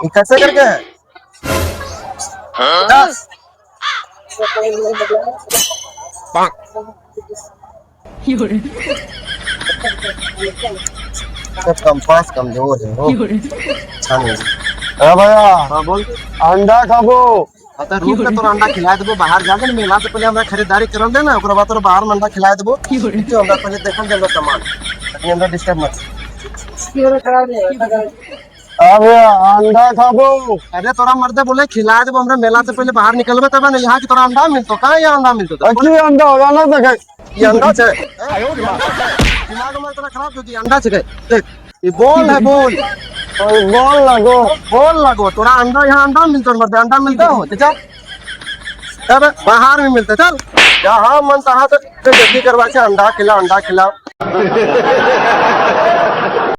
ये कैसे करके है? 10 कंपास कमजोर है वो। अच्छा नहीं। भैया हाँ बोल। अंडा खाबो। आता रूप में तो अंडा खिला देबो, बाहर जाके ना मेला से पहले हमरा खरीदारी कर देना, ओकरा बाद तो बाहर में अंडा खिला देबो। तो हमरा पहले देखल देबो सामान, अपने अंदर डिस्टर्ब मत। भैया अंडा खाबो। अरे तोरा मर्दे बोले खिला देबो, हमरा मेला से पहले बाहर निकलबे तब ना यहाँ की तोरा अंडा मिलतो। कहाँ यहाँ अंडा मिलतो? अच्छी अंडा होगा ना देखे। ये अंडा छे। दिमाग में तेरा खराब हो गया। अंडा छे देख, ये बॉल है बॉल। बॉल लगो। बॉल लगो तोरा अंडा, यहाँ अंडा मिलतो मर्दे, अंडा मिलता हो तो चल। तब बाहर में मिलता, चल जहाँ मन तहाँ तो जल्दी करवा से अंडा खिलाओ, अंडा खिलाओ।